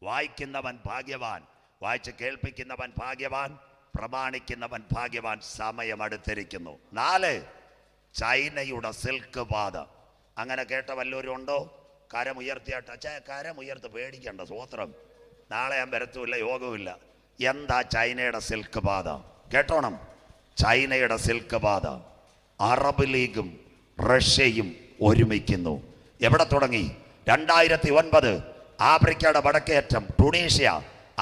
വായിക്കുന്നവൻ ഭാഗ്യവാൻ, വായിച്ച് കേൾപ്പിക്കുന്നവൻ ഭാഗ്യവാൻ, പ്രമാണിക്കുന്നവൻ ഭാഗ്യവാൻ. സമയം അടുത്തിരിക്കുന്നു. 4, ചൈനയുടെ സിൽക്ക് പാത. അങ്ങനെ കേട്ട വല്ലവരും ഉണ്ടോ? കരമുയർത്തിയാട്ട് അച്ഛാ, കരമുയർത്ത്, പേടിക്കണ്ട, സ്വോത്രം. നാളെ ഞാൻ വരത്തുമില്ല, യോഗവുമില്ല. എന്താ ചൈനയുടെ സിൽക്ക് പാത? കേട്ടോണം. ചൈനയുടെ സിൽക്ക് പാത. അറബ് ലീഗും റഷ്യയും ഒരുമിക്കുന്നു. എവിടെ തുടങ്ങി? 2009 ആഫ്രിക്കയുടെ വടക്കേറ്റം ടുണീഷ്യ,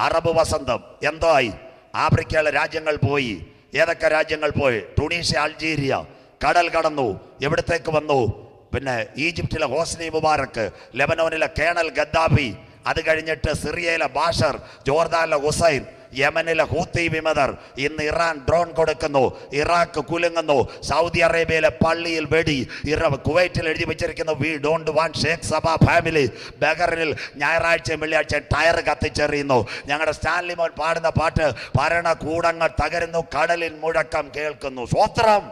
അറബ് വസന്തം. എന്തോ ആയി? ആഫ്രിക്കയിലെ രാജ്യങ്ങൾ പോയി. ഏതൊക്കെ രാജ്യങ്ങൾ പോയി? ടുണീഷ്യ, അൾജീരിയ. കടൽ കടന്നു. എവിടത്തേക്ക് വന്നു? പിന്നെ ഈജിപ്തിലെ ഹോസ്നി മുബാറക്ക്, ലെബനോനിലെ കേണൽ ഗദ്ദാഫി, അത് കഴിഞ്ഞിട്ട് സിറിയയിലെ ബാഷർ, ജോർദാനിലെ ഹുസൈൻ, യമനിലെ ഹൂത്തി വിമതർ. ഇന്ന് ഇറാൻ ഡ്രോൺ കൊടുക്കുന്നു, ഇറാഖ് കുലുങ്ങുന്നു. സൗദി അറേബ്യയിലെ പള്ളിയിൽ വെടി. കുവൈറ്റിൽ എഴുതി വെച്ചിരിക്കുന്നു we don't want Sheikh Sabah family. ബഹറിനിൽ ഞായറാഴ്ചയും വെള്ളിയാഴ്ച ടയർ കത്തിച്ചെറിയുന്നു. ഞങ്ങളുടെ സ്റ്റാൻലി മോൻ പാടുന്ന പാട്ട്, ഭരണകൂടങ്ങൾ തകരുന്നു, കടലിൻ മുഴക്കം കേൾക്കുന്നു. സ്വോത്രം.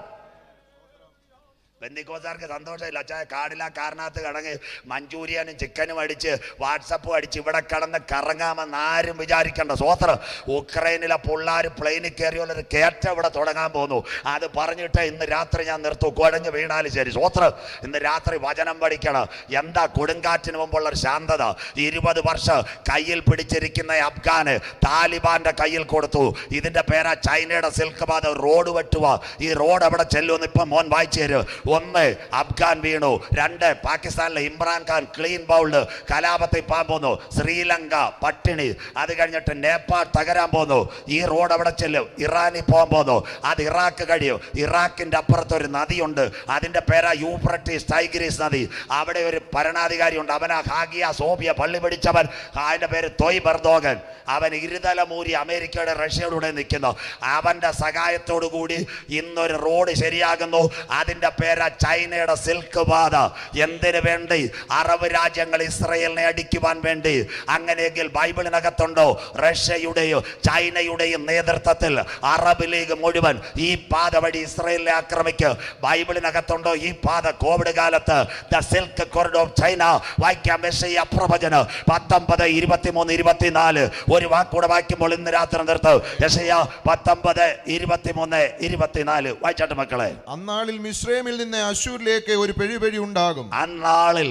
ബന്ധിക്കോസാർക്ക് സന്തോഷമില്ല. അച്ഛാ, കാടില്ല കാറിനകത്ത് കടങ്ങി മഞ്ചൂരിയനും ചിക്കനും അടിച്ച് വാട്സപ്പും അടിച്ച് ഇവിടെ കടന്ന് കറങ്ങാമെന്ന് ആരും വിചാരിക്കേണ്ട. സ്വോത്രം. ഉക്രൈനിലെ പിള്ളേർ പ്ലെയിനിൽ കയറിയുള്ളൊരു കയറ്റം ഇവിടെ തുടങ്ങാൻ പോകുന്നു. അത് പറഞ്ഞിട്ട് ഇന്ന് രാത്രി ഞാൻ നിർത്തും, കുഴഞ്ഞ് വീണാലും ശരി. സ്വോത്രം. ഇന്ന് രാത്രി വചനം പഠിക്കണം. എന്താ കൊടുങ്കാറ്റിന് മുമ്പുള്ളൊരു ശാന്തത? 20 വർഷം കയ്യിൽ പിടിച്ചിരിക്കുന്ന അഫ്ഗാന് താലിബാന്റെ കയ്യിൽ കൊടുത്തു. ഇതിന്റെ പേരാ ചൈനയുടെ സിൽക്ക് പാത. റോഡ് വെട്ടുക. ഈ റോഡ് എവിടെ ചെല്ലുമെന്ന് ഇപ്പം മോൻ വായിച്ചു തരും. 1, അഫ്ഗാൻ വീണു. 2, പാകിസ്ഥാനിലെ ഇമ്രാൻഖാൻ ക്ലീൻ ബൗൾഡ്, കലാപത്തിൽ പോകാൻ പോന്നു. ശ്രീലങ്ക പട്ടിണി. അത് കഴിഞ്ഞിട്ട് നേപ്പാൾ തകരാൻ പോന്നു. ഈ റോഡ് എവിടെ ചെല്ലും? ഇറാനിൽ പോകാൻ പോന്നു. അത് ഇറാഖ് കഴിയും. ഇറാഖിന്റെ അപ്പുറത്തൊരു നദിയുണ്ട്, അതിന്റെ പേരാ യൂഫ്രട്ടീസ് ടൈഗ്രീസ് നദി. അവിടെ ഒരു ഭരണാധികാരി ഉണ്ട്. അവനാ ഹാഗിയ സോഫിയ പള്ളി പിടിച്ചവൻ. അതിന്റെ പേര് തൊയ് ബർദോഗൻ. അവൻ ഇരുതലമൂരി അമേരിക്കയുടെ റഷ്യയുടെ നിൽക്കുന്നു. അവന്റെ സഹായത്തോടു കൂടി ഇന്നൊരു റോഡ് ശരിയാകുന്നു. അതിന്റെ പേരാ ചൈനയുടെ സിൽക്ക് പാത. എന്തിനു വേണ്ടി? അറബ് രാജ്യങ്ങൾ ഇസ്രയേലിനെ അടിക്കുവാൻ വേണ്ടി. അങ്ങനെയെങ്കിൽ ബൈബിളിനകത്തുണ്ടോ റഷ്യയുടെയും ചൈനയുടെയും നേതൃത്വത്തിൽ അറബ് ലീഗ് മുഴുവൻ ഈ പാത വഴി ഇസ്രയേലിനെ ആക്രമിക്കും? ബൈബിളിനകത്തുണ്ടോ ഈ പാത? കോവിഡ് കാലത്ത് the silk corridor of China. വായിക്കാം യെശയ്യാ പ്രവചനം 19, 23, 24. ഒരു വാക്കൂടെ വായിക്കുമ്പോൾ ഇന്ന് രാത്രി നിർത്തും. യെശയ്യാ 19, 23, 24 വായിച്ചാട്ട് മക്കളെ. അന്നാളിൽ മിസ്രൈമിൽ നിന്ന് അശ്ശൂരിലേക്ക് ഒരു പെഴുപഴി ഉണ്ടാകും. അന്നാളിൽ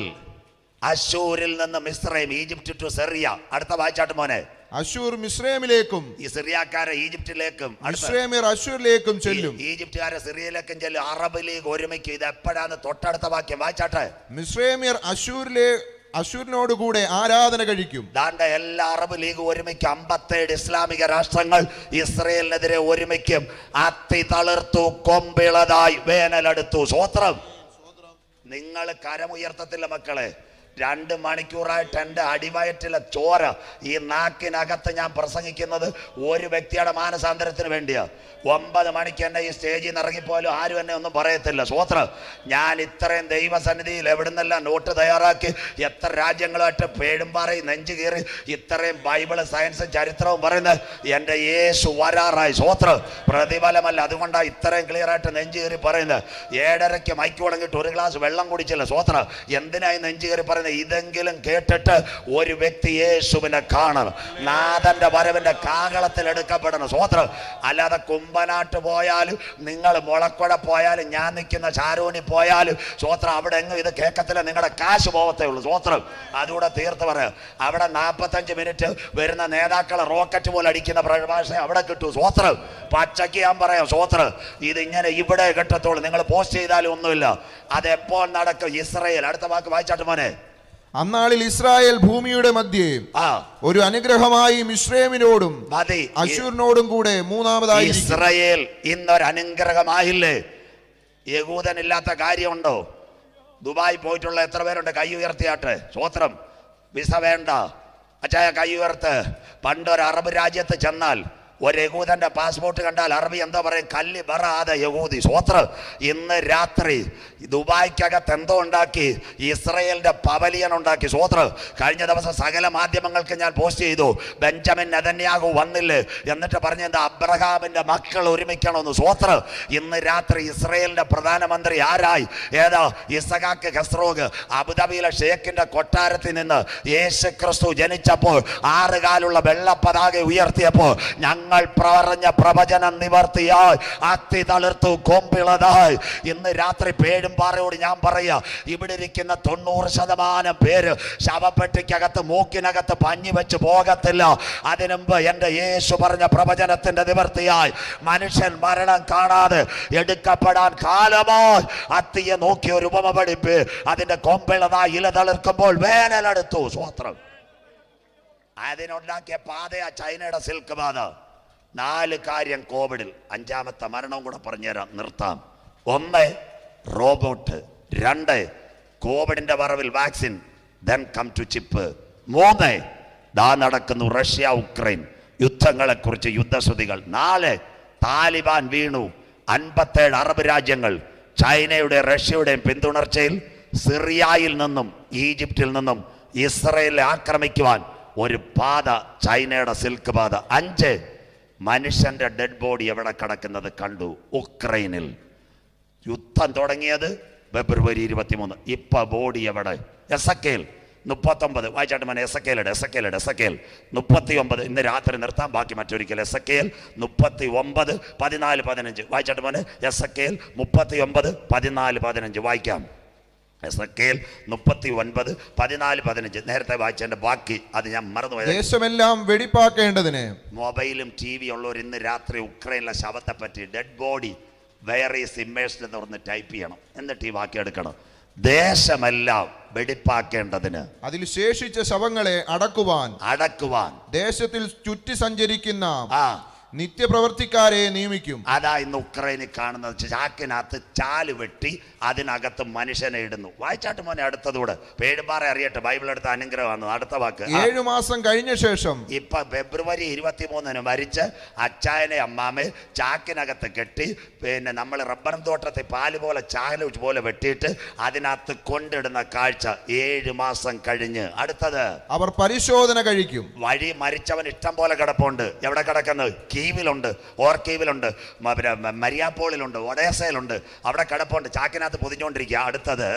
അശ്ശൂരിൽ നിന്ന് മിസ്രൈം, ഈജിപ്റ്റ് ടു സിറിയ. അടുത്ത വായിച്ചാട്ട് മോനെ. അശ്ശൂർ മിസ്രൈമിലേക്കും ഈ സിറിയക്കാരെ ഈജിപ്റ്റിലേക്കും മിസ്രൈമ്യർ അശ്ശൂരിലേക്കും ചെല്ലും. ഈജിപ്തുകാരെ സിറിയയിലേക്കും ചെല്ലും. അറബ് ലീഗ് ഒരുമിക്കും. ഇത് എപ്പോഴാണ്? തൊട്ടടുത്ത വാക്യം വായിച്ചാട്ടെ. മിസ്രൈമ്യർ അശ്ശൂരിനോടുകൂടെ ആരാധന കഴിക്കും. ദാണ്ട എല്ലാ അറബ് ലീഗ് ഒരുമിക്കും. 57 ഇസ്ലാമിക രാഷ്ട്രങ്ങൾ ഇസ്രയേലിനെതിരെ ഒരുമിക്കും. അത്തി തളിർത്തു, കൊമ്പിളതായി, വേനലെടുത്തു. സ്വോത്രം. നിങ്ങൾ കരമുയർത്തത്തില്ല മക്കളെ. 2 മണിക്കൂറായിട്ട് എൻ്റെ അടിവയറ്റിലെ ചോര, ഈ നാക്കിനകത്ത് ഞാൻ പ്രസംഗിക്കുന്നത് ഒരു വ്യക്തിയുടെ മാനസാന്തരത്തിന് വേണ്ടിയാ. 9 മണിക്ക് എന്നെ ഈ സ്റ്റേജിൽ നിന്ന് ഇറങ്ങിപ്പോലും ആരും എന്നെ ഒന്നും പറയത്തില്ല. സ്വോത്രം. ഞാൻ ഇത്രയും ദൈവസന്നിധിയിൽ എവിടുന്നെല്ലാം നോട്ട് തയ്യാറാക്കി, എത്ര രാജ്യങ്ങളുമായിട്ട് പേഴും പറയും, നെഞ്ചു കീറി ഇത്രയും ബൈബിള്, സയൻസും ചരിത്രവും പറയുന്നത് എൻ്റെ യേശു വരാറായി. സ്വോത്രം. പ്രതിഫലമല്ല, അതുകൊണ്ടാണ് ഇത്രയും ക്ലിയറായിട്ട് നെഞ്ചു കീറി പറയുന്നത്. 7:30 മൈക്ക് തുടങ്ങിയിട്ട് 1 ഗ്ലാസ് വെള്ളം കുടിച്ചില്ല. സ്വോത്രം. എന്തിനായി നെഞ്ചു കീറി പറയുന്നത്? ഇതെങ്കിലും കേട്ടിട്ട് ഒരു വ്യക്തി യേശുവിനെ കാണണം. നാഥന്റെ വരവിന്റെ കാഹളത്തിൽ എടുക്കപ്പെടണം. സ്വോത്രം. അല്ലാതെ കുമ്പനാട്ട് പോയാലും, നിങ്ങൾ മുളക്കുഴ പോയാലും, ഞാൻ നിൽക്കുന്ന ചാരൂനി പോയാലും സ്വോത്രം, അവിടെ എങ്ങും ഇത് കേൾക്കത്തില്ല. നിങ്ങളുടെ കാശ് പോകത്തേ ഉള്ളൂ. സ്വോത്രം. അതുകൂടെ തീർത്ത് പറയാം. അവിടെ 45 മിനിറ്റ് വരുന്ന നേതാക്കളെ റോക്കറ്റ് പോലെ അടിക്കുന്ന പ്രഭാഷണം അവിടെ കിട്ടൂ. സ്വോത്രം. പച്ചയ്ക്ക് ഞാൻ പറയാം. സ്വോത്രം. ഇതിങ്ങനെ ഇവിടെ കിട്ടത്തുള്ളൂ. നിങ്ങൾ പോസ്റ്റ് ചെയ്താലും ഒന്നുമില്ല. അതെപ്പോൾ നടക്കും? ഇസ്രയേൽ. അടുത്ത വാക്ക് വായിച്ചാട്ട് മോനെ. അന്നാളിൽ ഇസ്രായേൽ ഭൂമിയുടെ മധ്യേ ഒരു അനുഗ്രഹമായി മിസ്രൈമിനോടും അശ്ശൂരിനോടും കൂടെ മൂന്നാമതായി. ഇസ്രായേൽ ഇന്നൊരു അനുഗ്രഹമായില്ലേ? യഹൂദനില്ലാത്ത കാര്യമുണ്ടോ? ദുബായ് പോയിട്ടുള്ള എത്ര പേരുണ്ട്? കൈ ഉയർത്തിയാട്ടെ. സ്വോത്രം. വിസ വേണ്ട. അച്ചായ കൈ ഉയർത്ത്. പണ്ടൊരു അറബ് രാജ്യത്ത് ചെന്നാൽ ഒരു യഹൂദന്റെ പാസ്പോർട്ട് കണ്ടാൽ അറബി എന്താ പറയും? കല്ലി ബറാതെ യഹൂദി. സ്വോത്രം. ഇന്ന് രാത്രി ദുബായ്ക്കകത്ത് എന്തോ ഉണ്ടാക്കി? ഇസ്രയേലിന്റെ പവലിയൻ ഉണ്ടാക്കി. സ്വോത്രം. കഴിഞ്ഞ ദിവസം സകല മാധ്യമങ്ങൾക്ക് ഞാൻ പോസ്റ്റ് ചെയ്തു, ബെഞ്ചമിൻ നെതന്യാഹു വന്നില്ലേ എന്നിട്ട് പറഞ്ഞ എന്താ? അബ്രഹാമിന്റെ മക്കൾ ഒരുമിക്കണമെന്ന്. സ്വോത്രം. ഇന്ന് രാത്രി ഇസ്രയേലിന്റെ പ്രധാനമന്ത്രി ആരായി? ഏതാ? ഇസഹാക്ക് ഹെസ്രോഗ്. അബുദാബിയിലെ ഷേഖിന്റെ കൊട്ടാരത്തിൽ നിന്ന് യേശു ക്രിസ്തു ജനിച്ചപ്പോൾ 6 കാലുള്ള വെള്ള പതാക ഉയർത്തിയപ്പോൾ ഞങ്ങൾ പറഞ്ഞ പ്രവചനം നിവർത്തിയായി. അത്തി തളിർത്തു, കൊമ്പിളതായി. ഇന്ന് രാത്രി പേഴുംപാറയോട് ഞാൻ പറയാ, ഇവിടെ ഇരിക്കുന്ന 90% പേര് ശവപ്പെട്ടിക്കകത്ത് മൂക്കിനകത്ത് പഞ്ഞി വെച്ച് പോകത്തില്ല. അതിനുമ്പ് എൻ്റെ യേശു പറഞ്ഞ പ്രവചനത്തിന്റെ നിവർത്തിയായി മനുഷ്യൻ മരണം കാണാതെ എടുക്കപ്പെടാൻ കാലമായി. അത്തിയെ നോക്കി ഒരു ഉപമ പഠിപ്പ്, അതിന്റെ കൊമ്പിളതായി ഇല തളിർക്കുമ്പോൾ വേനലെടുത്തു. സ്വോത്രം. അതിനുണ്ടാക്കിയ പാതയാ ചൈനയുടെ സിൽക്ക് പാത. 4 കാര്യം കോവിഡിൽ. 5ാമത്തെ മരണവും കൂടെ പറഞ്ഞുതരാം, നിർത്താം. 1 റോബോട്ട്, 2 കോവിഡിന്റെ വറവിൽ vaccine, then come to chip. 3 ദാ നടക്കുന്നു റഷ്യ ഉക്രൈൻ യുദ്ധങ്ങളെ കുറിച്ച് യുദ്ധശ്രുതികൾ. 4 താലിബാൻ വീണു. 57 അറബ് രാജ്യങ്ങൾ ചൈനയുടെ റഷ്യയുടെയും പിന്തുണർച്ചയിൽ സിറിയയിൽ നിന്നും ഈജിപ്തിൽ നിന്നും ഇസ്രയേലിനെ ആക്രമിക്കുവാൻ ഒരു പാത, ചൈനയുടെ സിൽക്ക് പാത. 5 മനുഷ്യന്റെ ഡെഡ് ബോഡി എവിടെ കിടക്കുന്നത് കണ്ടു? ഉക്രൈനിൽ. യുദ്ധം തുടങ്ങിയത് ഫെബ്രുവരി 23. ഇപ്പൊ ബോഡി എവിടെ? എസക്കേൽ 39. വായിച്ചാട്ട് മോനെ. എസക്കേൽ 39. ഇന്ന് രാത്രി നിർത്താം, ബാക്കി മറ്റൊരിക്കൽ. എസക്കേൽ 39 14 15. വായിച്ചാട്ട് മോനെ. എസക്കേൽ 39 14 15 വായിക്കാം. എസക്കേൽ 39 14 15. നേരത്തെ വായിച്ചതിന്റെ ബാക്കി അത് ഞാൻ മറന്നുപോയി. ദേശമെല്ലാം വെടിപ്പാക്കേണ്ടതിന്. മൊബൈലും TV ഉള്ളവർ ഇന്ന് രാത്രി ഉക്രൈനിലെ ശവത്തെ പറ്റി, ഡെഡ് ബോഡി വെയർ ഈസ് ഇമേജ്ഡ് എന്ന് പറഞ്ഞ് ടൈപ്പ് ചെയ്യണം. എന്നിട്ട് ഈ വാക്യം എടുക്കണം. ദേശമെല്ലാം വെടിപ്പാക്കേണ്ടതിന്, അതിൽ ശേഷിച്ച ശവങ്ങളെ അടക്കുവാൻ ദേശത്തിൽ ചുറ്റി സഞ്ചരിക്കുന്ന നിത്യപ്രവർത്തിക്കാരെ നിയമിക്കും. അതാ ഇന്ന് ഉക്രൈനിൽ കാണുന്നത്. ചാക്കിനകത്ത് ചാല് വെട്ടി അതിനകത്ത് മനുഷ്യനെ ഇടുന്നു. വായിച്ചാട്ട് മോനെ അടുത്തതൂടെ. പേഴുംപാറ അറിയട്ടെ, ബൈബിൾ എടുത്ത അനുഗ്രഹമാണ്. അടുത്ത വാക്ക്. 7 മാസം കഴിഞ്ഞ ശേഷം, ഇപ്പൊ ഫെബ്രുവരി 23 മരിച്ച് അച്ചായനെ അമ്മാമെ ചാക്കിനകത്ത് കെട്ടി, പിന്നെ നമ്മൾ റബ്ബർ തോട്ടത്തിൽ പാല് പോലെ ചാല് പോലെ വെട്ടിയിട്ട് അതിനകത്ത് കൊണ്ടിടുന്ന കാഴ്ച. 7 മാസം കഴിഞ്ഞ് അടുത്തത് അവർ പരിശോധന കഴിക്കും. വഴി മരിച്ചവൻ ഇഷ്ടം പോലെ കിടപ്പുണ്ട്. എവിടെ കിടക്കുന്നത്? കീവിലുണ്ട്, ഓർക്കീവിലുണ്ട്, മരിയാപ്പോളിലുണ്ട്, ഒഡേസയിലുണ്ട്. അവിടെ കിടപ്പുണ്ട്, ചാക്കിനകത്ത് പൊതിഞ്ഞുകൊണ്ടിരിക്കുക. അടുത്തത്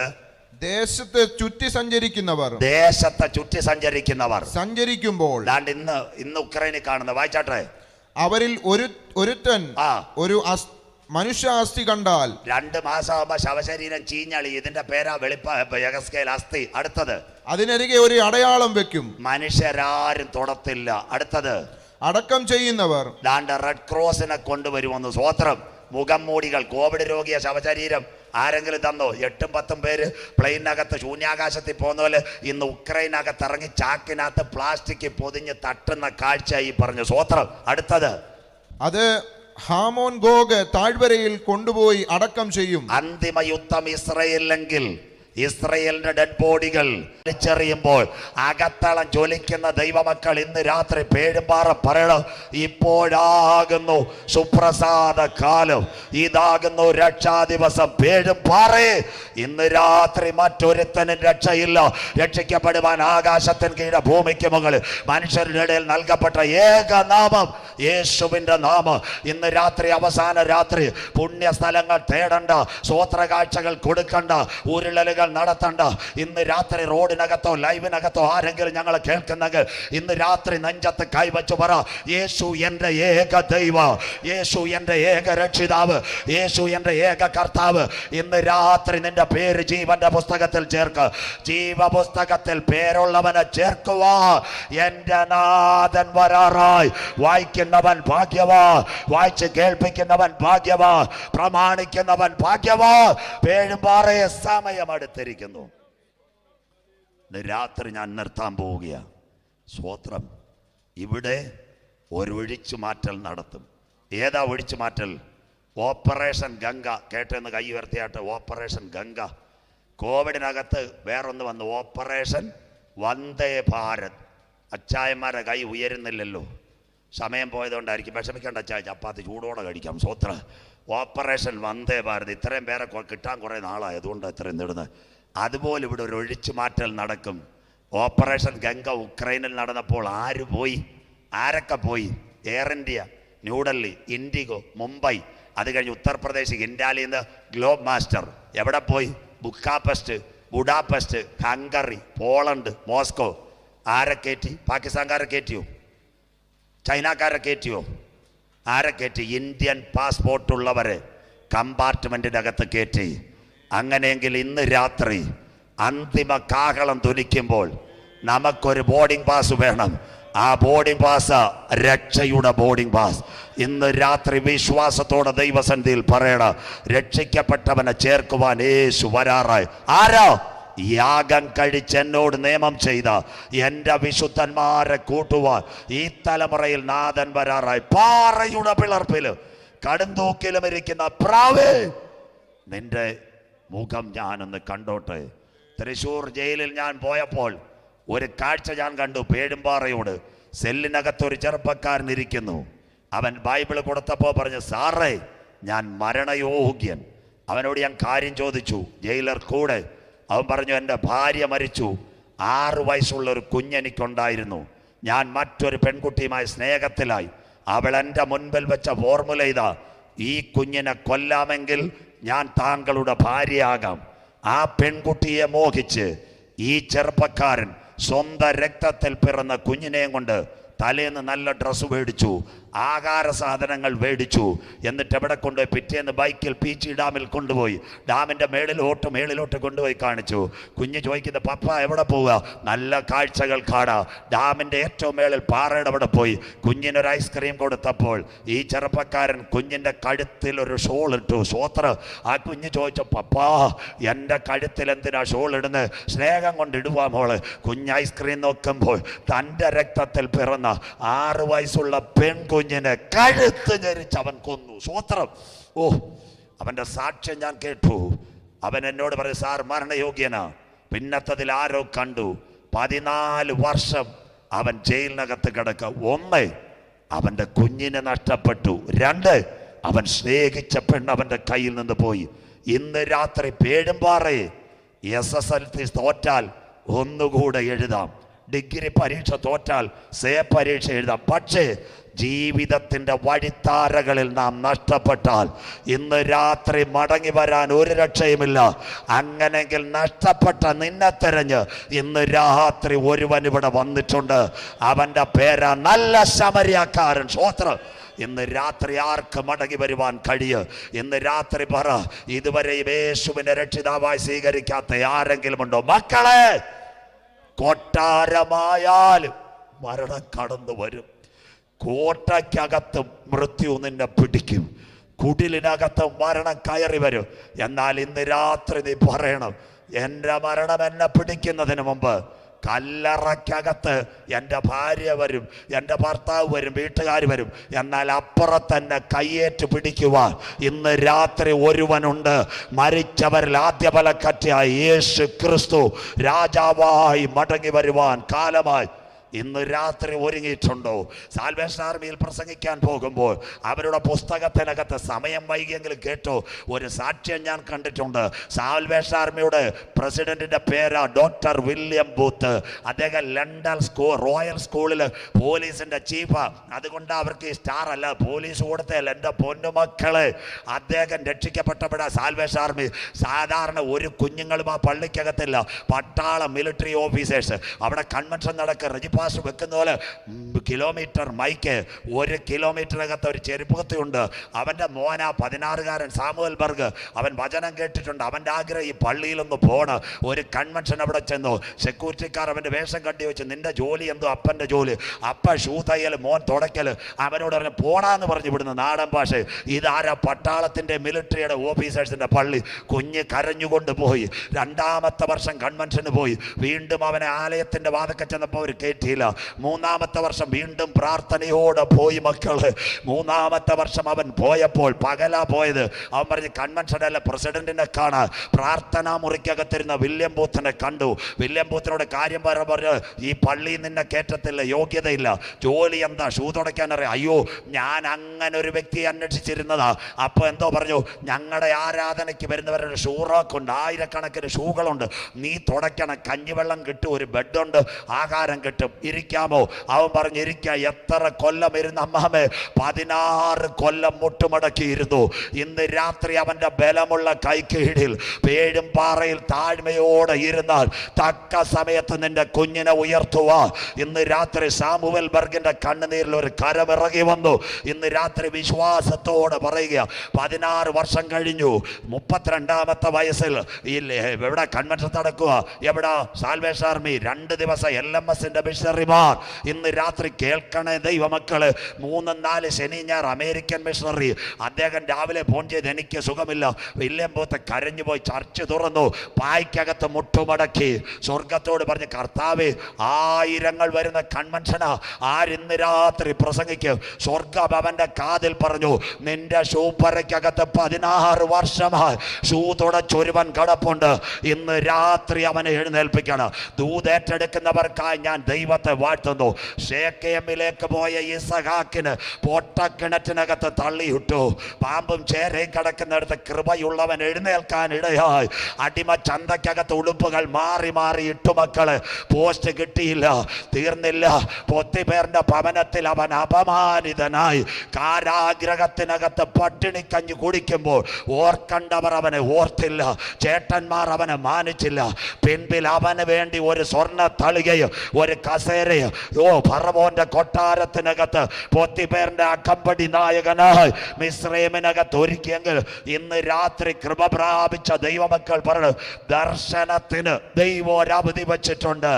ദേശത്തെ ചുറ്റി സഞ്ചരിക്കുന്നവർ സഞ്ചരിക്കുമ്പോൾ. ഇന്ന് ഉക്രൈനിൽ കാണുന്ന വായിച്ചാട്ടെ. അവരിൽ ഒരുത്തൻ ഒരു മനുഷ്യ അസ്ഥി കണ്ടാൽ 2 മാസമാകുമ്പോ ശവശരീരം ചീഞ്ഞളി. ഇതിന്റെ പേരാ യഹസ്കേൽ അസ്ഥി. അടുത്തത് അതിനരികെ ഒരു അടയാളം വെക്കും. മനുഷ്യരാരും തൊടത്തില്ല. അടുത്തത് അടക്കം ചെയ്യുന്നവർ റെഡ് ക്രോസിനെ കൊണ്ടുവരുമെന്ന്. സ്വോത്രം. മുഖം മൂടികൾ. കോവിഡ് രോഗിയ ശവശരീരം ആരെങ്കിലും തന്നോ? 8-10 പേര് പ്ലെയിനകത്ത് ശൂന്യാകാശത്തിൽ പോകുന്ന പോലെ ഇന്ന് ഉക്രൈനകത്ത് ഇറങ്ങി ചാക്കിനകത്ത് പ്ലാസ്റ്റിക് പൊതിഞ്ഞ് തട്ടുന്ന കാഴ്ച ഈ പറഞ്ഞു. സ്വോത്രം. അടുത്തത് അത് ഹാമോൻ ഗോഗ് താഴ്വരയിൽ കൊണ്ടുപോയി അടക്കം ചെയ്യും. അന്തിമ യുദ്ധം ഇസ്രയേലിലെങ്കിൽ ഇസ്രയേലിന്റെ ഡെഡ് ബോഡികൾ വലിച്ചെറിയുമ്പോൾ അകത്തളം ജ്വലിക്കുന്ന ദൈവമക്കൾ ഇന്ന് രാത്രി പേഴുംപാറ പറയണം, ഇപ്പോഴാകുന്നു സുപ്രസാദ കാലം, ഇതാകുന്നു രക്ഷാദിവസം. പേഴുംപാറേ, ഇന്ന് രാത്രി മറ്റൊരുത്തനും രക്ഷയില്ല. രക്ഷിക്കപ്പെടുവാൻ ആകാശത്തിന് കീഴ ഭൂമിക്ക് മുകളിൽ മനുഷ്യരുടെ ഇടയിൽ നൽകപ്പെട്ട ഏക നാമം യേശുവിന്റെ നാമം. ഇന്ന് രാത്രി അവസാന രാത്രി പുണ്യ സ്ഥലങ്ങൾ തേടണ്ട, സ്വോത്ര കാഴ്ചകൾ കൊടുക്കണ്ട, ഉരുളലുകൾ നടത്തണ്ട. ഇന്ന് രാത്രി റോഡിനകത്തോ ലൈവിനകത്തോ ആരെങ്കിലും ഞങ്ങൾ കേൾക്കുന്നെങ്കിൽ ഇന്ന് രാത്രി നെഞ്ചത്ത് കൈവച്ചു പറ, യേശു എൻ്റെ ഏക ദൈവ, യേശു എൻ്റെ ഏക രക്ഷിതാവ്, യേശു എൻ്റെ ഏക കർത്താവ്. ഇന്ന് രാത്രി നിന്റെ പേര് ജീവന്റെ പുസ്തകത്തിൽ ചേർക്ക്. ജീവപുസ്തകത്തിൽ പേരുള്ളവനെ ചേർക്കുവാ. എൻ്റെ നാഥൻ വരാറായി. വായിക്കുന്നവൻ ഭാഗ്യവാ, വായിച്ച് കേൾപ്പിക്കുന്നവൻ ഭാഗ്യവാ, പ്രമാണിക്കുന്നവൻ ഭാഗ്യവാ. പേഴുംപാറയെ സമയമെടുത്തിരിക്കുന്നു. രാത്രി ഞാൻ നിർത്താൻ പോവുകയാണ്. സ്വോത്രം. ഇവിടെ ഒരു ഒഴിച്ചു മാറ്റൽ നടത്തും. ഏതാ ഒഴിച്ചു മാറ്റൽ? ഓപ്പറേഷൻ ഗംഗ. കേട്ടെന്ന് കൈ ഉയർത്തിയാട്ട്. ഓപ്പറേഷൻ ഗംഗ. കോവിഡിനകത്ത് വേറൊന്ന് വന്നു, ഓപ്പറേഷൻ വന്ദേ ഭാരത്. അച്ചായന്മാരെ കൈ ഉയരുന്നില്ലല്ലോ. സമയം പോയതുകൊണ്ടായിരിക്കും. വിഷമിക്കേണ്ട അച്ഛാ, ചപ്പാത്തി ചൂടോടെ കഴിക്കാം. സ്വത്ര ഓപ്പറേഷൻ വന്ദേ ഭാരത് ഇത്രയും പേരെ കിട്ടാൻ കുറേ നാളായി, അതുകൊണ്ട് ഇത്രയും നേടുന്നത്. അതുപോലെ ഇവിടെ ഒരു ഒഴിച്ചു മാറ്റൽ നടക്കും. ഓപ്പറേഷൻ ഗംഗ ഉക്രൈനിൽ നടന്നപ്പോൾ ആര് പോയി? ആരൊക്കെ പോയി? Air India, New Delhi, IndiGo, Mumbai, അത് കഴിഞ്ഞ് ഉത്തർപ്രദേശ്, ഇൻഡാലിൽ നിന്ന് ഗ്ലോബ് മാസ്റ്റർ. എവിടെ പോയി? ബുക്കാപെസ്റ്റ്, ബുഡാപെസ്റ്റ്, ഹംഗറി, പോളണ്ട്, മോസ്കോ. ആരെ കയറ്റി? പാകിസ്ഥാൻകാരെ കയറ്റിയോ? ചൈനക്കാരെ കയറ്റിയോ? ആരെ കയറ്റി? ഇന്ത്യൻ പാസ്പോർട്ടുള്ളവരെ കമ്പാർട്ട്മെൻറ്റിൻ്റെ അകത്ത് കയറ്റി. അങ്ങനെയെങ്കിൽ ഇന്ന് രാത്രി അന്തിമ കാഹളം ധ്വനിക്കുമ്പോൾ നമുക്കൊരു ബോർഡിംഗ് പാസ് വേണം. ആ ബോർഡിംഗ് പാസ് രക്ഷയുടെ ബോർഡിംഗ് പാസ്. ഇന്ന് രാത്രി വിശ്വാസത്തോടെ ദൈവസന്നിധിയിൽ പറയണം, രക്ഷിക്കപ്പെട്ടവനെ ചേർക്കുവാൻ യേശു വരാറായി. ആരാ? യാഗം കഴിച്ച് എന്നോട് നിയമം ചെയ്ത എൻ്റെ വിശുദ്ധന്മാരെ കൂട്ടുവാൻ ഈ തലമുറയിൽ നാഥൻ വരാറായി. പാറയുടെ പിളർപ്പിൽ കടുന്തൂക്കിലും ഇരിക്കുന്ന പ്രാവേ, നിന്റെ മുഖം ഞാനൊന്ന് കണ്ടോട്ടെ. തൃശ്ശൂർ ജയിലിൽ ഞാൻ പോയപ്പോൾ ഒരു കാഴ്ച ഞാൻ കണ്ടു. പേഴുംപാറയോട് സെല്ലിനകത്തൊരു ചെറുപ്പക്കാരൻ ഇരിക്കുന്നു. അവൻ ബൈബിൾ കൊടുത്തപ്പോൾ പറഞ്ഞു, സാറേ ഞാൻ മരണയോഗ്യൻ. അവനോട് ഞാൻ കാര്യം ചോദിച്ചു, ജയിലർ കൂടെ. അവൻ പറഞ്ഞു, എൻ്റെ ഭാര്യ മരിച്ചു, 6 വയസ്സുള്ള ഒരു കുഞ്ഞെനിക്കുണ്ടായിരുന്നു. ഞാൻ മറ്റൊരു പെൺകുട്ടിയുമായി സ്നേഹത്തിലായി. അവൾ എൻ്റെ മുൻപിൽ വെച്ച ഫോർമുല ഇതാ, ഈ കുഞ്ഞിനെ കൊല്ലാമെങ്കിൽ ഞാൻ താങ്കളുടെ ഭാര്യയാകാം. ആ പെൺകുട്ടിയെ മോഹിച്ച് ഈ ചെറുപ്പക്കാരൻ സ്വന്തം രക്തത്തിൽ പിറന്ന കുഞ്ഞിനെയും കൊണ്ട് തലേന്ന് നല്ല ഡ്രസ്സ് മേടിച്ചു, ആഹാര സാധനങ്ങൾ മേടിച്ചു. എന്നിട്ട് എവിടെ കൊണ്ടുപോയി? പിറ്റേന്ന് ബൈക്കിൽ പീച്ചി ഡാമിൽ കൊണ്ടുപോയി. ഡാമിൻ്റെ മേളിലോട്ട് കൊണ്ടുപോയി കാണിച്ചു. കുഞ്ഞ് ചോദിക്കുന്നത്, പപ്പ എവിടെ പോവുക? നല്ല കാഴ്ചകൾ കാണാം. ഡാമിൻ്റെ ഏറ്റവും മേളിൽ പാറയുടെ അവിടെ പോയി കുഞ്ഞിനൊരു ഐസ്ക്രീം കൊടുത്തപ്പോൾ ഈ ചെറുപ്പക്കാരൻ കുഞ്ഞിൻ്റെ കഴുത്തിൽ ഒരു ഷോൾ ഇട്ടു. സ്വോത്രം. ആ കുഞ്ഞ് ചോദിച്ചു, പപ്പാ എൻ്റെ കഴുത്തിൽ എന്തിനാ ഷോൾ ഇടുന്നത്? സ്നേഹം കൊണ്ട് ഇടുവാ മോള്. കുഞ്ഞ് ഐസ്ക്രീം നോക്കുമ്പോൾ തൻ്റെ രക്തത്തിൽ പിറന്ന 6 വയസ്സുള്ള പെൺകുഞ്ഞിനെ കഴുത്ത് ഞെരിച്ച് അവൻ കൊന്നു. സ്വോത്രം. ഓ, അവൻ്റെ സാക്ഷ്യം ഞാൻ കേട്ടു. അവൻ എന്നോട് പറയും, സാർ മരണയോഗ്യനാ. പിന്നത്തതിൽ ആരോ കണ്ടു. 14 വർഷം അവൻ ജയിലിനകത്ത് കിടക്കുക. 1, അവൻ്റെ കുഞ്ഞിനെ നഷ്ടപ്പെട്ടു. 2, അവൻ സ്നേഹിച്ച പെണ്ണ് അവൻ്റെ കയ്യിൽ നിന്ന് പോയി. ഇന്ന് രാത്രി പേഴുംപാറയെ SSLC തോറ്റാൽ ഒന്നുകൂടെ എഴുതാം. ഡിഗ്രി പരീക്ഷ തോറ്റാൽ സേ പരീക്ഷ എഴുതാം. പക്ഷേ ജീവിതത്തിൻ്റെ വഴിത്താരകളിൽ നാം നഷ്ടപ്പെട്ടാൽ ഇന്ന് രാത്രി മടങ്ങി വരാൻ ഒരു രക്ഷയുമില്ല. അങ്ങനെങ്കിൽ നഷ്ടപ്പെട്ട നിന്നെ തിരഞ്ഞ് ഇന്ന് രാത്രി ഒരുവൻ ഇവിടെ വന്നിട്ടുണ്ട്. അവൻ്റെ പേരാ നല്ല ശമരിയക്കാരൻ. സ്വോത്രം. ഇന്ന് രാത്രി ആർക്ക് മടങ്ങി വരുവാൻ കഴിയും? ഇന്ന് രാത്രി പറ, ഇതുവരെ യേശുവിനെ രക്ഷിതാവായി സ്വീകരിക്കാത്ത ആരെങ്കിലും ഉണ്ടോ? മക്കളെ, കൊട്ടാരമായാലും മരണം കടന്നു വരും. കോട്ടയ്ക്കകത്ത് മൃത്യു നിന്നെ പിടിക്കും. കുടിലിനകത്ത് മരണം കയറി വരും. എന്നാൽ ഇന്ന് രാത്രി നീ പറയണം, എൻ്റെ മരണം എന്നെ പിടിക്കുന്നതിന് മുമ്പ് കല്ലറയ്ക്കകത്ത് എൻ്റെ ഭാര്യ വരും, എൻ്റെ ഭർത്താവ് വരും, വീട്ടുകാർ വരും. എന്നാൽ അപ്പുറത്തന്നെ കയ്യേറ്റ് പിടിക്കുവാൻ ഇന്ന് രാത്രി ഒരുവനുണ്ട്. മരിച്ചവരിൽ ആദ്യ ഫലക്കറ്റയായി യേശു ക്രിസ്തു രാജാവായി മടങ്ങി വരുവാൻ കാലമായി ഇന്ന് രാത്രി ഒരുങ്ങിയിട്ടുണ്ടോ? സാൽവേഷൻ ആർമിയിൽ പ്രസംഗിക്കാൻ പോകുമ്പോൾ അവരുടെ പുസ്തകത്തിനകത്ത്, സമയം വൈകിയെങ്കിലും കേട്ടോ, ഒരു സാക്ഷ്യം ഞാൻ കണ്ടിട്ടുണ്ട്. സാൽവേഷൻ ആർമിയുടെ പ്രസിഡന്റിന്റെ പേരാ ഡോക്ടർ വില്യം ബൂത്ത്. അദ്ദേഹം ലണ്ടൻ റോയൽ സ്കൂളിൽ പോലീസിന്റെ ചീഫാ. അതുകൊണ്ട് അവർക്ക് ഈ സ്റ്റാർ അല്ല, പോലീസ് കൊടുത്തല്ല. എൻ്റെ പൊന്നുമക്കളെ, അദ്ദേഹം രക്ഷിക്കപ്പെട്ടപ്പോഴാ സാൽവേഷൻ ആർമി. സാധാരണ ഒരു കുഞ്ഞുങ്ങളും ആ പള്ളിക്കകത്തില്ല. പട്ടാളം, മിലിറ്ററി ഓഫീസേഴ്സ് അവിടെ കൺവെൻഷൻ നടക്കുക, പാസ് വെക്കുന്ന പോലെ കിലോമീറ്റർ മൈക്ക്, 1 കിലോമീറ്ററിനകത്ത് ഒരു ചെരുപ്പുകത്തിയുണ്ട്. അവൻ്റെ മോനാ 16-കാരൻ സാമുവൽ ബർഗ്. അവൻ വചനം കേട്ടിട്ടുണ്ട്. അവൻ്റെ ആഗ്രഹം ഈ പള്ളിയിലൊന്ന് പോകണം. ഒരു കൺവെൻഷൻ അവിടെ ചെന്നു. സെക്യൂരിറ്റിക്കാർ അവൻ്റെ വേഷം കണ്ടി വെച്ച്, നിന്റെ ജോലി എന്തോ? അപ്പൻ്റെ ജോലി. അപ്പ ഷൂ തയ്യൽ, മോൻ തുടയ്ക്കൽ. അവനോട് പറഞ്ഞു, പോടാന്ന് പറഞ്ഞു വിടുന്ന നാടൻ ഭാഷ. ഇതാരാ? പട്ടാളത്തിൻ്റെ, മിലിറ്ററിയുടെ ഓഫീസേഴ്സിൻ്റെ പള്ളി. കുഞ്ഞ് കരഞ്ഞുകൊണ്ട് പോയി. 2ാമത്തെ വർഷം കൺവെൻഷന് പോയി. വീണ്ടും അവനെ ആലയത്തിൻ്റെ വാതക്കെ ചെന്നപ്പോൾ അവർ കയറ്റി. പറ്റിയില്ല. 3-ാമത്തെ വർഷം വീണ്ടും പ്രാർത്ഥനയോടെ പോയി മക്കള്. 3-ാമത്തെ വർഷം അവൻ പോയപ്പോൾ പകലാ പോയത്. അവൻ പറഞ്ഞ് കൺവെൻഷനല്ല, പ്രസിഡന്റിനെ കാണാൻ. പ്രാർത്ഥനാ മുറിക്കകത്തിരുന്ന വില്യം ബൂത്തിനെ കണ്ടു. വില്യം ബൂത്തിനോട് കാര്യം പറഞ്ഞു, ഈ പള്ളിയിൽ നിന്നെ കയറ്റത്തില്ല, യോഗ്യതയില്ല, ജോലി എന്താ, ഷൂ തുടയ്ക്കാൻ അറിയാം. അയ്യോ, ഞാൻ അങ്ങനെ ഒരു വ്യക്തിയെ അന്വേഷിച്ചിരുന്നതാ. അപ്പോൾ എന്തോ പറഞ്ഞു, ഞങ്ങളുടെ ആരാധനയ്ക്ക് വരുന്നവരുടെ ഷൂ റാക്കുണ്ട്, 1000കണക്കിന് ഷൂകളുണ്ട്, നീ തുടയ്ക്കണം, കഞ്ഞിവെള്ളം കിട്ടും, ഒരു ബെഡുണ്ട്, ആഹാരം കിട്ടും, ഇരിക്കാമോ? അവൻ പറഞ്ഞു ഇരിക്കാം. എത്ര കൊല്ലം ഇരുന്ന് അമ്മാമേ? 16 കൊല്ലം മുട്ടുമടക്കിയിരുന്നു. ഇന്ന് രാത്രി അവൻ്റെ ബലമുള്ള കൈക്കീഴിൽ പേഴും പാറയിൽ താഴ്മയോടെ ഇരുന്നാൽ തക്ക സമയത്ത് നിന്റെ കുഞ്ഞിനെ ഉയർത്തുവാ. ഇന്ന് രാത്രി സാമുവൽ ബർഗിന്റെ കണ്ണുനീരിൽ ഒരു കരമിറങ്ങി വന്നു. ഇന്ന് രാത്രി വിശ്വാസത്തോടെ പറയുക, 16 വർഷം കഴിഞ്ഞു, 32-ാമത്തെ വയസ്സിൽ എവിടെ കൺവെൻഷൻ നടക്കുക, എവിടെ സാൽവേഷൻ ആർമി, 2 ദിവസം LMSന്റെ മിഷണറിമാർ. ഇന്ന് രാത്രി കേൾക്കണേ ദൈവമക്കള്, 3-4 ശനി ഞായർ അമേരിക്കൻ മിഷണറി. അദ്ദേഹം രാവിലെ ഫോൺ ചെയ്ത് എനിക്ക് സുഖമില്ല, വില്യം ബൂത്ത് കരഞ്ഞുപോയി, ചർച്ച് തുറന്നു, പായ്ക്കകത്ത് മുട്ടുമടക്കി സ്വർഗത്തോട് പറഞ്ഞ്, കർത്താവേ, 1000 വരുന്ന കൺവെൻഷനാ, ആരിന്ന് രാത്രി പ്രസംഗിക്കും. സ്വർഗം അവന്റെ കാതിൽ പറഞ്ഞു, നിന്റെ ഷൂ പരയ്ക്കകത്ത് 16 വർഷമായി ഷൂ തുടച്ചൊരുവൻ കിടപ്പുണ്ട്. ഇന്ന് രാത്രി അവനെ എഴുന്നേൽപ്പിക്കണം. ദൂതേറ്റെടുക്കുന്നവർക്കായി ഞാൻ ദൈവത്തെ വാഴ്ത്തുന്നു. ശേഖേമിലേക്ക് പോയ ഇസഹാക്കിന് പൊട്ടക്കിണറ്റിനകത്ത് തള്ളിയിട്ടു. പാമ്പും ചേരയും കിടക്കുന്നിടത്ത് കൃപയുള്ളവൻ എഴുന്നേൽക്കാൻ ഇടയായി. അടിമ ചന്തക്കകത്ത് ഉടുപ്പുകൾ മാറി മാറി ഇട്ടു മക്കള്. പോസ്റ്റ് കിട്ടിയില്ല, തീർന്നില്ല. പൊത്തിപേറിന്റെ ഭവനത്തിൽ അവൻ അപമാനിതനായി. കാരാഗ്രഹത്തിനകത്ത് പട്ടിണിക്കഞ്ഞ് കുടിക്കുമ്പോൾ ഓർക്കണ്ടവർ അവനെ ഓർത്തില്ല, ചേട്ടന്മാർ അവനെ മാനിച്ചില്ല. പിൻപിൽ അവന് വേണ്ടി ഒരു സ്വർണ്ണ തളികയും ഒരു കസേരയും ഫറവോന്റെ കൊട്ടാരത്തിനകത്ത് പൊത്തിപേറിന്റെ അകമ്പടി നായകനായി മിസ്രൈമിനകത്ത് ഒരുക്കിയെങ്കിൽ ഇന്ന് രാത്രി കൃപ പ്രാപിച്ച ദൈവമക്കൾ പറഞ്ഞു, ദർശനത്തിന് ദൈവം ഒരു അവധി വെച്ചിട്ടുണ്ട്,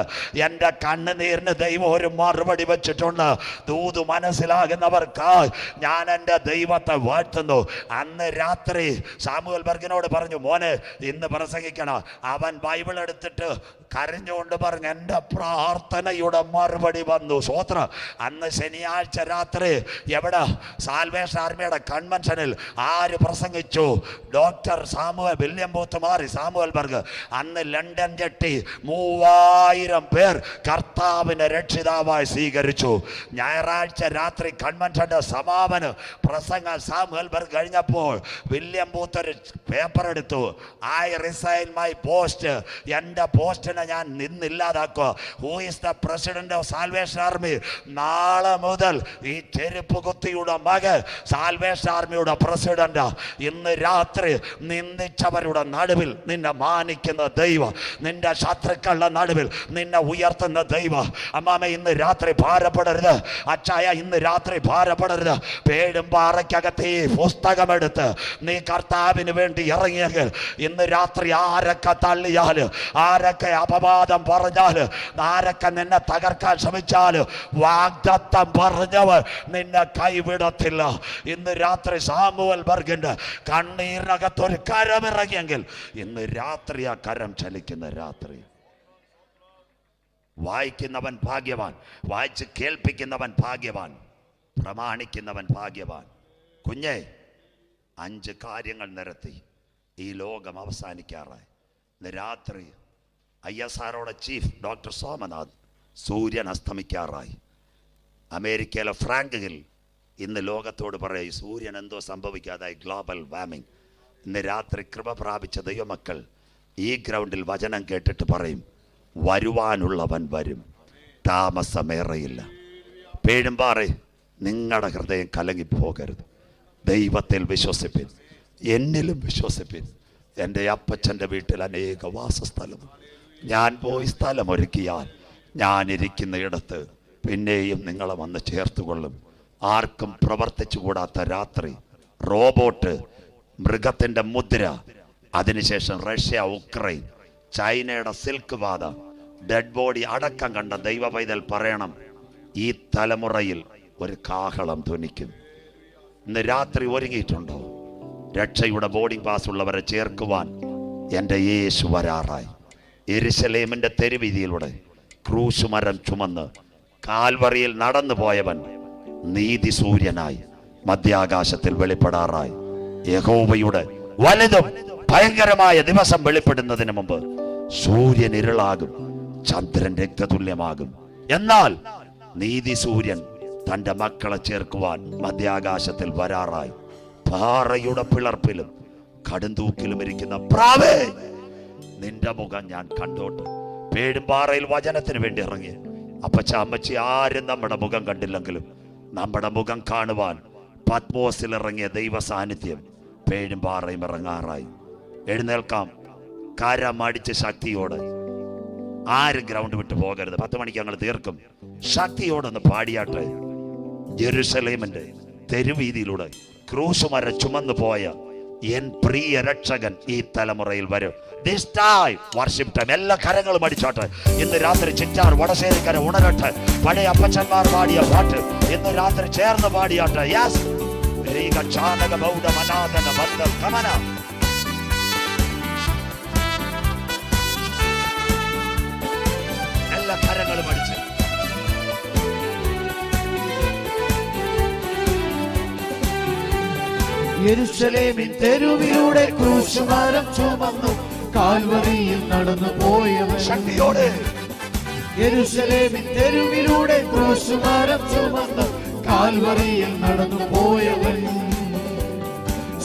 എൻ്റെ കണ്ണുനീരിന് ദൈവം ഒരു മറുപടി വെച്ചിട്ടുണ്ട്. ദൂത് മനസ്സിലാകുന്നവർക്കായി ഞാൻ എൻ്റെ ദൈവത്തെ വാഴ്ത്തുന്നു. അന്ന് രാത്രി സാമുവൽ ബർഗിനോട് പറഞ്ഞു, മോനെ ഇന്ന് പ്രസംഗിക്കണം. അവൻ ബൈബിൾ എടുത്തിട്ട് കരഞ്ഞുകൊണ്ട് പറഞ്ഞു, എൻ്റെ പ്രാർത്ഥനയുടെ മറുപടി വന്നു. സ്വോത്രം. അന്ന് ശനിയാഴ്ച രാത്രി എവിടെ? സാൽവേഷൻ ആർമിയുടെ കൺവെൻഷനിൽ ആര് പ്രസംഗിച്ചു? ഡോക്ടർ സാമുവൽ വില്യം ബൂത്ത് മാറി സാമുവൽ ബർഗ്. അന്ന് ലണ്ടൻ ജെട്ടി 3000 പേർ കർത്താവിനെ രക്ഷിതാവായി സ്വീകരിച്ചു. ഞായറാഴ്ച രാത്രി കൺവെൻഷന്റെ സമാപന പ്രസംഗം സാമുവൽ ബർഗ് കഴിഞ്ഞപ്പോൾ വില്യം ബൂത്ത് ഒരു പേപ്പർ എടുത്തു. ഐ റിസൈൻ മൈ പോസ്റ്റ്, എൻ്റെ പോസ്റ്റിനെ ഞാൻ നിന്നില്ലാതാക്കുക. Who is the president of Salvation Army? നാളെ മുതൽ ഈ ചെരുപ്പ് കുത്തിയുടെ മകൻ സാൽവേഷൻ ആർമിയുടെ പ്രസിഡന്റ്. ഇന്ന് രാത്രി നിന്ദിച്ചവരുടെ നടുവിൽ നിന്നെ മാനിക്കുന്ന ദൈവം, നിന്റെ ശത്രുക്കളുടെ നടുവിൽ നിന്നെ ഉയർത്തുന്ന ദൈവം. അമ്മാമ ഇന്ന് രാത്രി ഭാരപ്പെടരുത്, അച്ചായ ഇന്ന് രാത്രി ഭാരപ്പെടരുത്. പേഴും പാറയ്ക്കകത്ത് ഈ പുസ്തകമെടുത്ത് നീ കർത്താവിന് വേണ്ടി ഇറങ്ങിയെങ്കിൽ ഇന്ന് രാത്രി ആരൊക്കെ തള്ളിയാല്, ആരൊക്കെ അപവാദം പറഞ്ഞാല്, ആരൊക്കെ നിന്നെ തകർക്കാൻ ശ്രമിച്ചാല്, വാഗ്ദത്തം പറഞ്ഞവർ നിന്നെ കൈവിടത്തില്ല. ഇന്ന് രാത്രി സാമുവൽ ബർഗിന്റെ കണ്ണീരിനകത്തൊരു കരമിറങ്ങിയെങ്കിൽ ഇന്ന് രാത്രി ആ കരം ചലിക്കുന്ന രാത്രി. വായിക്കുന്നവൻ ഭാഗ്യവാൻ, വായിച്ച് കേൾപ്പിക്കുന്നവൻ ഭാഗ്യവാൻ, പ്രമാണിക്കുന്നവൻ ഭാഗ്യവാൻ. കുഞ്ഞെ, 5 കാര്യങ്ങൾ നിരത്തി. ഈ ലോകം അവസാനിക്കാറായി. ഇന്ന് രാത്രി ISROയുടെ ചീഫ് ഡോക്ടർ സോമനാഥ്, സൂര്യൻ അസ്തമിക്കാറായി. അമേരിക്കയിലെ ഫ്രാങ്ക് ഹിൽ ഇന്ന് ലോകത്തോട് പറയും, സൂര്യൻ എന്തോ സംഭവിക്കാതായി, ഗ്ലോബൽ വാർമിംഗ്. ഇന്ന് രാത്രി കൃപ പ്രാപിച്ച ദൈവമക്കൾ ഈ ഗ്രൗണ്ടിൽ വചനം കേട്ടിട്ട് പറയും, വരുവാനുള്ളവൻ വരും, താമസമേറെയില്ല. പേഴുംപാറേ, നിങ്ങളുടെ ഹൃദയം കലങ്ങിപ്പോകരുത്. ദൈവത്തിൽ വിശ്വസിപ്പിൻ, എന്നിലും വിശ്വസിപ്പിൻ. എൻ്റെ അപ്പച്ചൻ്റെ വീട്ടിൽ അനേക വാസസ്ഥലം, ഞാൻ പോയി സ്ഥലമൊരുക്കിയാൽ ഞാനിരിക്കുന്ന ഇടത്ത് പിന്നെയും നിങ്ങളെ വന്ന് ചേർത്തുകൊള്ളും. ആർക്കും പ്രവർത്തിച്ചു കൂടാത്ത രാത്രി, റോബോട്ട്, മൃഗത്തിൻ്റെ മുദ്ര, അതിനുശേഷം റഷ്യ, ഉക്രൈൻ, ചൈനയുടെ സിൽക്ക് പാത, ഡെഡ് ബോഡി അടക്കം കണ്ട ദൈവ പൈതൽ പറയണം, ഈ തലമുറയിൽ ഒരു കാഹളം ധ്വനിക്കും. ഇന്ന് രാത്രി ഒരുങ്ങിയിട്ടുണ്ടോ? രക്ഷയുടെ ബോർഡിംഗ് പാസ് ഉള്ളവരെ ചേർക്കുവാൻ എൻ്റെ യേശു വരാറായി. യെരുശലേമിൻ്റെ തെരുവീതിയിലൂടെ ക്രൂശ് മരം ചുമന്ന് കാൽവറിയിൽ നടന്നു പോയവൻ നീതി സൂര്യനായി മധ്യാകാശത്തിൽ വെളിപ്പെടാറായി. യഹോവയുടെ വലുതും ഭയങ്കരമായ ദിവസം വെളിപ്പെടുന്നതിന് മുമ്പ് സൂര്യൻ ഇരുളാകും, ചന്ദ്രൻ രക്തതുല്യമാകും. എന്നാൽ നീതി സൂര്യൻ തന്റെ മക്കളെ ചേർക്കുവാൻ മധ്യാകാശത്തിൽ വരാറായി. പാറയുടെ പിളർപ്പിലും കടുന്തൂക്കിലും ഇരിക്കുന്ന പ്രാവേ, നിന്റെ മുഖം ഞാൻ കണ്ടോട്ടെ. പേഴുംപാറയിൽ വചനത്തിന് വേണ്ടി ഇറങ്ങി അപ്പച്ച അമ്മച്ചി ആരും നമ്മുടെ മുഖം കണ്ടില്ലെങ്കിലും നമ്മുടെ മുഖം കാണുവാൻ പത്മോസിൽ ഇറങ്ങിയ ദൈവ സാന്നിധ്യം പേഴുംപാറയും ഇറങ്ങാറായി. എഴുന്നേൽക്കാം, കരമടിച്ച് ശക്തിയോടെ. ആരും ഗ്രൗണ്ട് വിട്ട് പോകരുത്. 10 മണിക്ക് ഞങ്ങൾ തീർക്കും. ശക്തിയോടൊന്ന് പാടിയാട്ടെ. യെരുശലേമിന്റെ തെരുവീതിയിലൂടെ ക്രൂശുമര ചുമന്നു പോയ എൻ പ്രിയ രക്ഷകൻ ഈ തലമുറയിൽ വരും. This time worship time. എല്ലാ കരങ്ങളും അടിച്ചോട്ടെ. ഇന്ന് രാത്രി ചിറ്റാർ വടശ്ശേരിക്കര ഉണരട്ടെ. പഴയ അപ്പച്ചന്മാർ പാടിയ പാട്ട് ഇന്ന് രാത്രി ചേർന്ന് പാടിയാട്ടെ. യെസ്, എല്ലാ കരങ്ങളും അടിച്ച് യെരൂശലേമിൻ തെരുവിലൂടെ ക്രൂശുമരം ചുമന്നു കാൽവറിയിൽ നടന്നു പോയവൻ. ശക്തിയോടെ. യെരൂശലേമിൻ തെരുവിലൂടെ ക്രൂശുമരം ചുമന്നു കാൽവറിയിൽ നടന്നു പോയവൻ.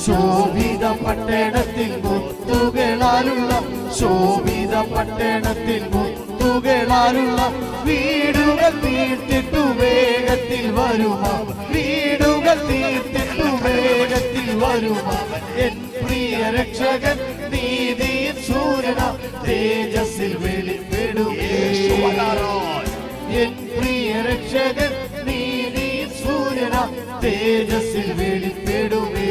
ശോഭിത പട്ടണത്തിൽ മുത്തുകളാലുള്ള ശോഭിത പട്ടണത്തിൽ മുത്തുകളാലുള്ള വീടുകൾ തീർത്തിട്ടു വേഗത്തിൽ വരുമാ. വീടുകൾ തീർത്തിട്ടു വേഗത്തിൽ വരുമാ. എൻ പ്രിയ രക്ഷകൻ നീതിயின் സൂര്യനാ തേജസ്സിൽ വെളിപ്പെടുമേ. എൻ പ്രിയ രക്ഷകൻ നീതിயின் സൂര്യനാ തേജസ്സിൽ വെളിപ്പെടുമേ.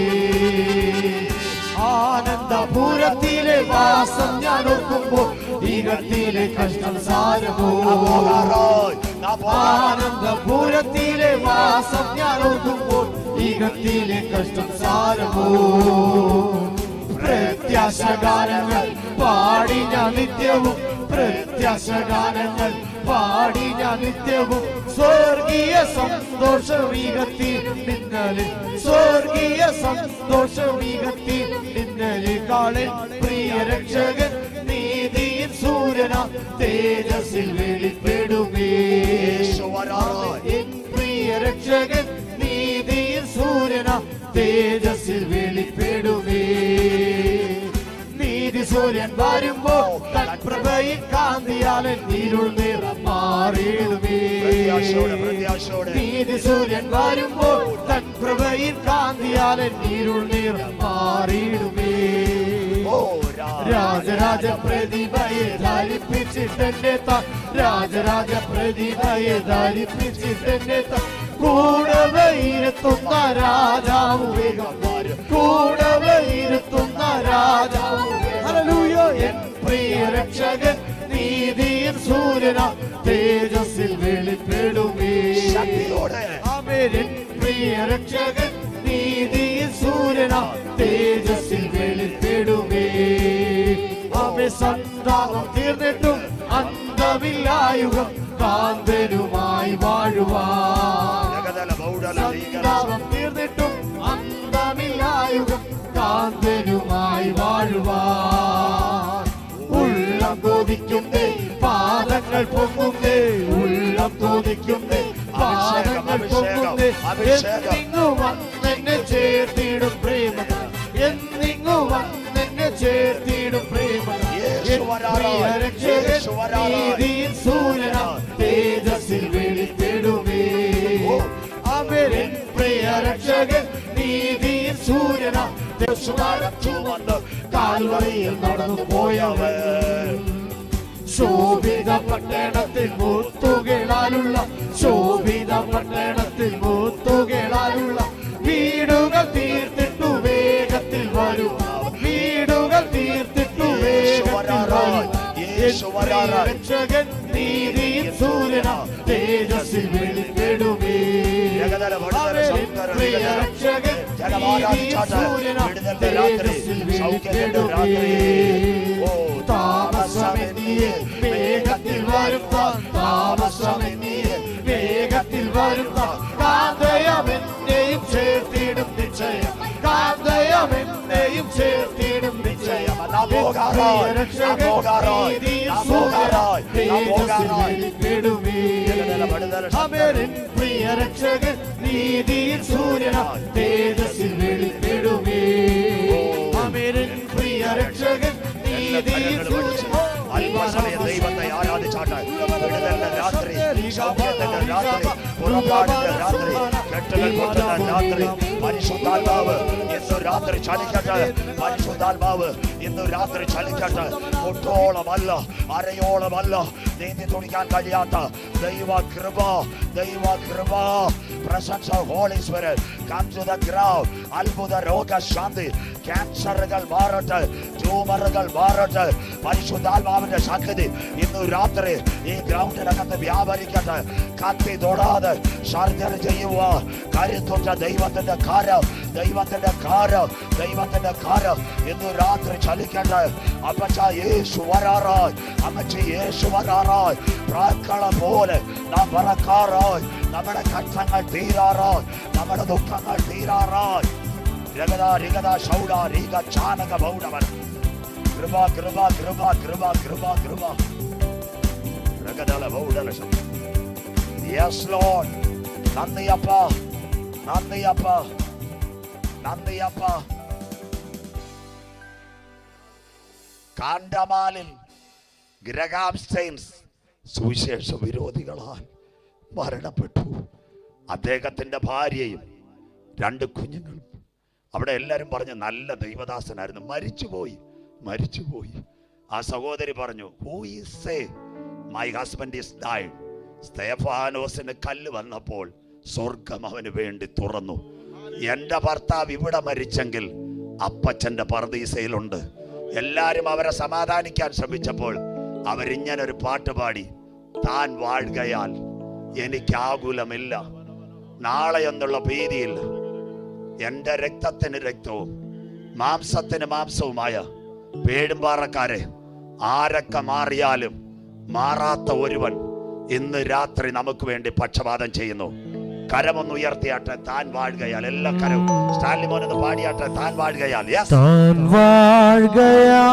ആനന്ദപുരത്തിലെ വാസം ഞാൻ ഓർക്കുമ്പോൾ ഈകത്തിലെ കഷ്ടം സാരമോ. ആനന്ദപുരത്തിലെ വാസം ഞാൻ ഓർക്കുമ്പോൾ ഈകത്തിലെ കഷ്ടം സാരമോ. പ്രത്യാശഗാനങ്ങൾ പാടി ഞാൻ നിത്യവും പ്രത്യാശഗാനങ്ങൾ പാടി ഞാൻ നിത്യവും സ്വർഗീയ സന്തോഷവീകത്തിൽ നിന്നലെ സ്വർഗീയ സന്തോഷവീകത്തിൽ നിന്നലെ കാളൻ പ്രിയ രക്ഷകൻ നീതിயின் സൂര്യനാ തേജസ്സിൽ വെളിപ്പെടുമേ. എൻ പ്രിയ രക്ഷകൻ നീതിயின் സൂര്യനാ തേജസ്സിൽ വെളിപ്പെടുമേ. നീതി സൂര്യൻ വരുമ്പോ തൻ പ്രഭയിൽ കാന്തിയാലൻ ഇരുൾ നിറം മാറിയിടുമേ. നീതി സൂര്യൻ വരുമ്പോ തൻ പ്രഭയിൽ കാന്തിയാലൻ ഇരുൾ നിറം മാറിയിടുമേ. രാജരാജ പ്രതിഭയെ ധരിപ്പിച്ചിട്ടെന്നെ താൻ രാജരാജ പ്രതിഭയെ ധരിപ്പിച്ചിട്ടെന്നെ താൻ കൂടവെ ഇരുത്തുന്ന രാജാവു വേഗം വരും. കൂടവെ ഇരുത്തുന്ന രാജാവു. ഹല്ലേലൂയ. എൻ പ്രിയ രക്ഷകൻ നീതിயின் സൂര്യനാ തേജസ്സിൽ വെളിപ്പെടുമേ. ആമേൻ. എൻ പ്രിയ രക്ഷകൻ നീതിயின் സൂര്യനാ തേജസ്സിൽ വെളിപ്പെടുമേ. ആമേൻ. സന്താപം തീർന്നിട്ടും അന്തമില്ലായുഗം കാന്തനുമായി വാഴുവാൻ. സന്താപം തീർന്നിട്ടും അന്തമില്ലായുഗം കാന്തനുമായി വാഴുവാൻ. ഉള്ളം കൊതിക്കുന്നേ പാദങ്ങൾ പൊങ്ങുന്നേ. ഉള്ളം കൊതിക്കുന്നേ പാദങ്ങൾ പൊങ്ങുന്നേ. എന്നിങ്ങു വന്നെന്നെ ചേർത്തിടും പ്രേമ. എന്നിങ്ങു വന്നെന്നെ ചേർത്തിടും പ്രേമ. നീതിயின் സൂര്യനാ തേജസ്സിൽ വെളിപ്പെടുമേ. അവൻ പ്രിയ രക്ഷകൻ നീതിயின் സൂര്യനാ ദേശമാരം ചുമന്ന് കാൽവറിയിൽ നടന്നു പോയവൻ. ശോഭിത പട്ടണത്തിൽ മുത്തുകളാലുള്ള ശോഭിത പട്ടണത്തിൽ മുത്തുകളാലുള്ള വീടുകൾ തീർത്തിട്ടു വേഗത്തിൽ വരും. വീടുകൾ തീർത്തിട്ടു വേഗത്തിൽ വരും. രക്ഷകൻ നീതിயின் സൂര്യനാ തേജസ്സിൽ വെളിപ്പെടുമേ. പ്രിയ രക്ഷകൻ നീതിயின் സൂര്യനാ തേജസ്സിൽ വെളിപ്പെടുമേ. താമസമെന്നിയെ വേഗത്തിൽ വരും. താമസമെന്നിയെ വരുന്ന കാന്തയമെന്നെയും ചേർത്തിടും നിശ്ചയം, കാന്തയമെന്നെയും ചേർത്തിടും നിശ്ചയം. പ്രിയ രക്ഷകൻ നീതിയിൽ സൂര്യന തേജസ്സിൽ വെളിപ്പെടുമേ. പ്രിയ രക്ഷകൻ നീതിയിൽ ദൈവത്തെ ആരാധിച്ചാട്ടെ. വിടുതലിന്റെ രാത്രി, സൗഖ്യത്തിന്റെ രാത്രി, പുറപ്പാടിന്റെ രാത്രി, കെട്ടുകൾ പൊട്ടുന്ന രാത്രി. പരിശുദ്ധാത്മാവ് ഇന്ന് രാത്രി ചലിക്കട്ടെ. പരിശുദ്ധാത്മാവ് ഇന്ന് രാത്രി ചലിക്കട്ടെ. ഒട്ടോളമല്ല, അരയോളമല്ല നീന്തി തുടിക്കാൻ കഴിയാത്ത ദൈവ കൃപ, ദൈവ കൃപ. പ്രശംസ holy spirit come to the ground. അത്ഭുത രോഗശാന്തി, ക്യാൻസറുകൾ മാറട്ടെ, ട്യൂമറുകൾ മാറട്ടെ. പരിശുദ്ധാത്മാവിന്റെ ശക്തി ഇന്ന് രാത്രി ഈ ഗ്രൗണ്ടിനകത്ത് വ്യാപരിക്കട്ടെ. കത്തി തൊടാതെ സർജറി ചെയ്യുക. കരുത്തുറ്റ ദൈവത്തിന്റെ കാരം, ദൈവത്തിന്റെ കാരം, ദൈവത്തിന്റെ കാരം ഇന്ന് രാത്രി ചലിക്കട്ടെ. അപ്പച്ച യേശു വരാറായി, അമ്മച്ചി യേശു വരാറായി. പ്രാക്കള പോലെ നാം പറക്കാറായി. നമ്മുടെ കഷ്ടങ്ങൾ തീരാറായി, നമ്മുടെ ദുഃഖങ്ങൾ തീരാറായി. രഗത രിഗത ശൗഡ രീഗ ചാനക ബൗഡവൻ. കൃപ കൃപ കൃപ കൃപ കൃപ കൃപ. രഗതല ബൗഡല ശബ്ദ. Yes lord. നന്ദിയപ്പ, നന്ദിയപ്പ, നന്ദിയപ്പ. കാണ്ടമാലിൽ ഗ്രഹാം സ്റ്റെയിൻസ് സുവിശേഷ വിരോധികളാൽ മരണപ്പെട്ടു. അദ്ദേഹത്തിന്റെ ഭാര്യയും 2 കുഞ്ഞുങ്ങളും. അവിടെ എല്ലാവരും പറഞ്ഞു നല്ല ദൈവദാസനായിരുന്നു, മരിച്ചുപോയി, മരിച്ചുപോയി. ആ സഹോദരി പറഞ്ഞു, who is say my husband is died. സ്തെഫാനോസിന് കല്ല് വന്നപ്പോൾ സ്വർഗം അവന് വേണ്ടി തുറന്നു. എന്റെ ഭർത്താവ് ഇവിടെ മരിച്ചെങ്കിൽ അപ്പച്ചന്റെ പർദീസയിലുണ്ട്. എല്ലാരും അവരെ സമാധാനിക്കാൻ ശ്രമിച്ചപ്പോൾ അവരിങ്ങനൊരു പാട്ട് പാടി, താൻ വാഴുകയാൽ എനിക്ക് ആകുലമില്ല, നാളെ എന്നുള്ള ഭീതിയില്ല. എന്റെ രക്തത്തിന് രക്തവും മാംസത്തിന് മാംസവുമായ പേടുംപാറക്കാരെ, ആരൊക്കെ മാറിയാലും മാറാത്ത ഒരുവൻ ഇന്ന് രാത്രി നമുക്ക് വേണ്ടി പക്ഷപാതം ചെയ്യുന്നു. കരമൊന്ന് ഉയർത്തിയാട്ടെ. താൻ വാഴുകയാൽ. എല്ലാ കരവും സ്റ്റാൻലി മോനൊന്ന് പാടിയാട്ടെ. താൻ വാഴുകയാൽ. താൻ വാഴുകയാൽ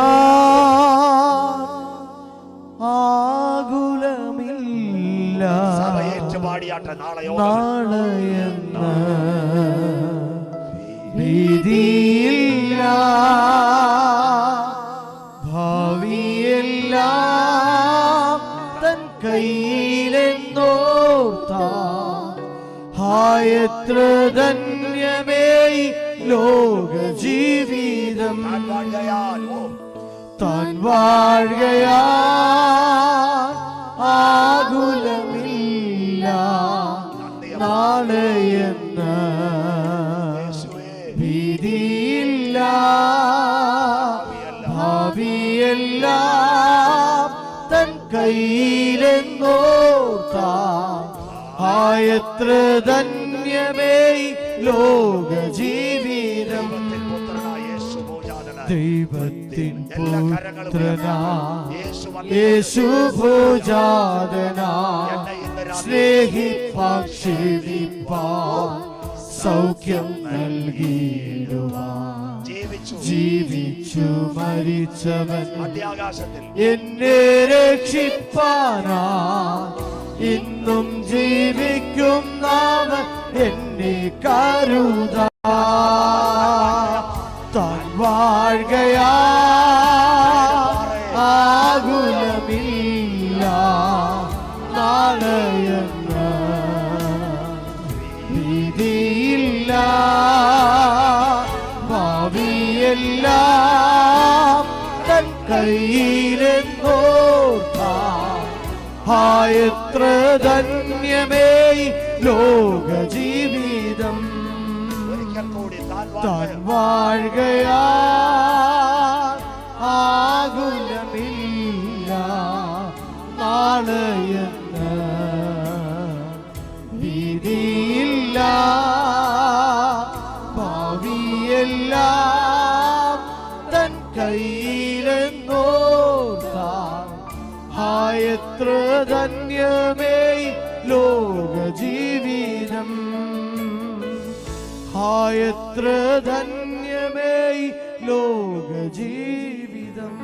ആകുലമില്ല, സഭയേറ്റ് പാടിയാട്ടെ. നാളെയെന്ന ഭീതിയില്ല, ഭാവിയെല്ലാം തൻ കയ്യിലെന്നോർത്താൽ എത്ര ധന്യമേ ലോക ജീവിതം. താൻ വാഴുകയാൽ ആകുലമില്ല, നാളെയെന്ന ഭീതിയില്ല, ഭാവിയെല്ലാം തൻ കയ്യിലെന്നോർത്താൽ എത്ര ധന്യമേ ലോക ജീവിതം. ദൈവത്തിൻ പുത്രനാ യേശു ഭോജാതനാ, സ്നേഹിപ്പാൻ ക്ഷേമിപ്പാൻ സൗഖ്യം നൽകിയിടുവാൻ ജീവിച്ചു മരിച്ചവൻ എന്നെ രക്ഷിപ്പാനാ, ഇന്നും ജീവിക്കും നാമൻ എന്നെ കരുതാ. താൻ വാഴുകയാൽ ആകുലമില്ല, നാളെയെന്ന ഭീതിയില്ല, ഭാവിയെല്ലാം തൻ കയ്യിലെന്നോർത്താൽ എത്ര ധന്യമേ ലോക ജീവിതം. താൻ വാഴുകയാൽ ആകുലമില്ല, നാളെയെന്ന ഭീതിയില്ല, ഭാവിയെല്ലാം തൻ കയ്യിലെന്നോർത്താൽ എത്ര ധന്യമേ ലോക ജീവിതം. ദർശനം. എത്ര ധന്യമേ ലോക ജീവിതം.